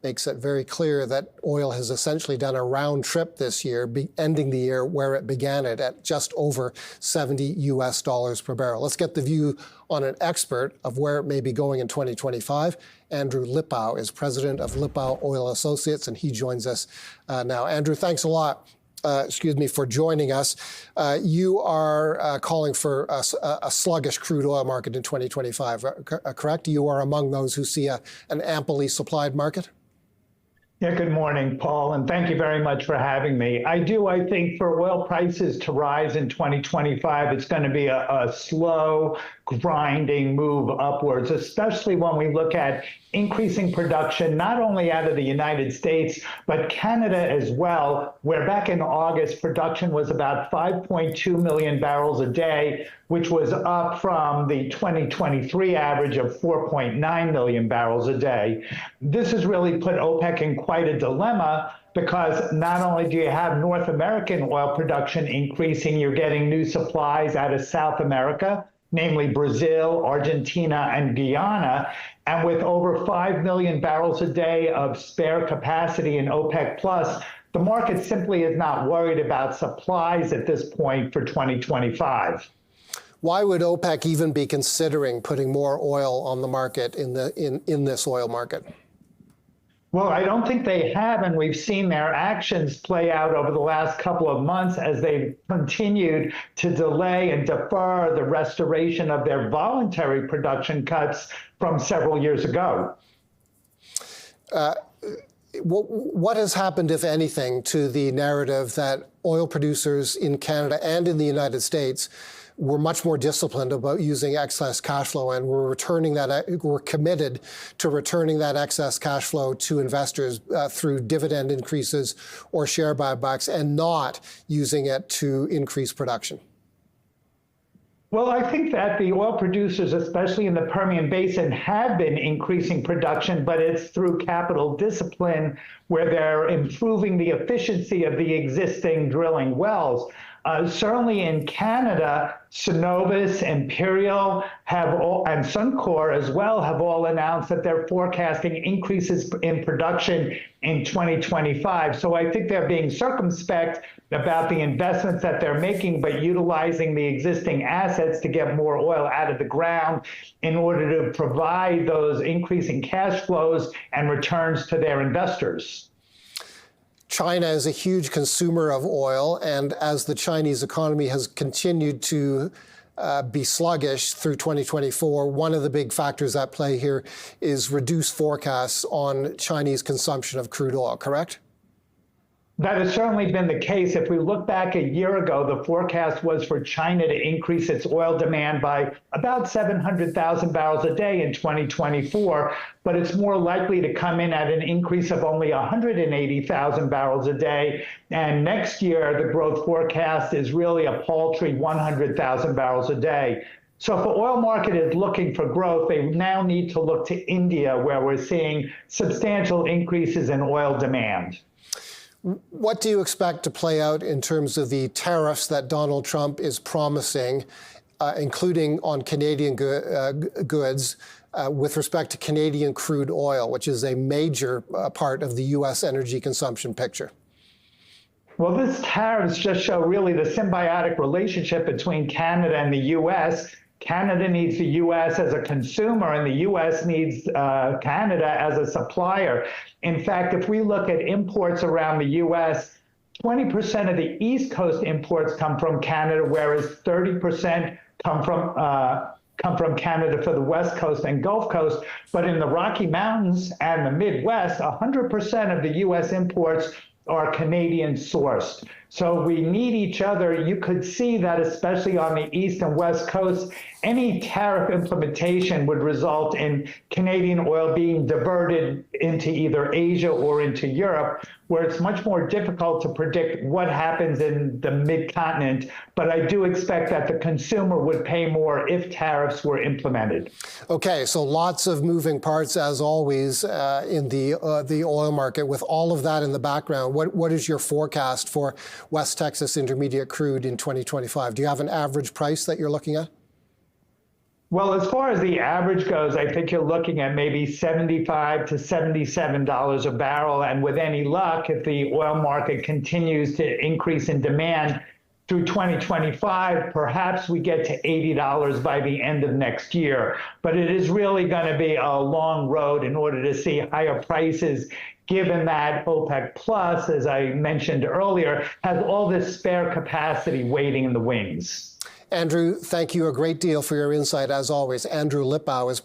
makes it very clear that oil has essentially done a round trip this year, ending the year where it began it at just over $70 per barrel. Let's get the view on an expert of where it may be going in 2025. Andrew Lipow is president of Lipow Oil Associates, and he joins us now. Andrew, thanks a lot. For joining us. You are calling for a sluggish crude oil market in 2025, correct? You are among those who see an amply supplied market? Yeah, good morning, Paul, and thank you very much for having me. I think for oil prices to rise in 2025, it's going to be a slow, grinding move upwards, especially when we look at increasing production, not only out of the United States, but Canada as well, where back in August, production was about 5.2 million barrels a day, which was up from the 2023 average of 4.9 million barrels a day. This has really put OPEC in quite a dilemma, because not only do you have North American oil production increasing, you're getting new supplies out of South America, namely Brazil, Argentina, and Guyana. And with over 5 million barrels a day of spare capacity in OPEC Plus, the market simply is not worried about supplies at this point for 2025. Why would OPEC even be considering putting more oil on the market in this oil market? Well, I don't think they have, and we've seen their actions play out over the last couple of months as they've continued to delay and defer the restoration of their voluntary production cuts from several years ago. What has happened, if anything, to the narrative that oil producers in Canada and in the United States were much more disciplined about using excess cash flow, and we're committed to returning that excess cash flow to investors through dividend increases or share buybacks, and not using it to increase production? Well, I think that the oil producers, especially in the Permian Basin, have been increasing production, but it's through capital discipline where they're improving the efficiency of the existing drilling wells. Certainly in Canada, Cenovus, Imperial and Suncor as well have all announced that they're forecasting increases in production in 2025. So I think they're being circumspect about the investments that they're making, but utilizing the existing assets to get more oil out of the ground in order to provide those increasing cash flows and returns to their investors. China is a huge consumer of oil, and as the Chinese economy has continued to be sluggish through 2024, one of the big factors at play here is reduced forecasts on Chinese consumption of crude oil, correct? That has certainly been the case. If we look back a year ago, the forecast was for China to increase its oil demand by about 700,000 barrels a day in 2024, but it's more likely to come in at an increase of only 180,000 barrels a day. And next year, the growth forecast is really a paltry 100,000 barrels a day. So if the oil market is looking for growth, they now need to look to India, where we're seeing substantial increases in oil demand. What do you expect to play out in terms of the tariffs that Donald Trump is promising, including on Canadian goods, with respect to Canadian crude oil, which is a major part of the U.S. energy consumption picture? Well, these tariffs just show really the symbiotic relationship between Canada and the U.S. Canada needs the U.S. as a consumer, and the U.S. needs Canada as a supplier. In fact, if we look at imports around the U.S., 20% of the East Coast imports come from Canada, whereas 30% come from Canada for the West Coast and Gulf Coast. But in the Rocky Mountains and the Midwest, 100% of the U.S. imports are Canadian sourced. So we need each other. You could see that, especially on the East and West Coast, any tariff implementation would result in Canadian oil being diverted into either Asia or into Europe, where it's much more difficult to predict what happens in the mid-continent. But I do expect that the consumer would pay more if tariffs were implemented. Okay, so lots of moving parts, as always, in the oil market. With all of that in the background, what is your forecast for West Texas Intermediate crude in 2025? Do you have an average price that you're looking at? Well, as far as the average goes, I think you're looking at maybe $75 to $77 a barrel. And with any luck, if the oil market continues to increase in demand through 2025, perhaps we get to $80 by the end of next year. But it is really going to be a long road in order to see higher prices, given that OPEC Plus, as I mentioned earlier, has all this spare capacity waiting in the wings. Andrew, thank you a great deal for your insight, as always. Andrew Lipow is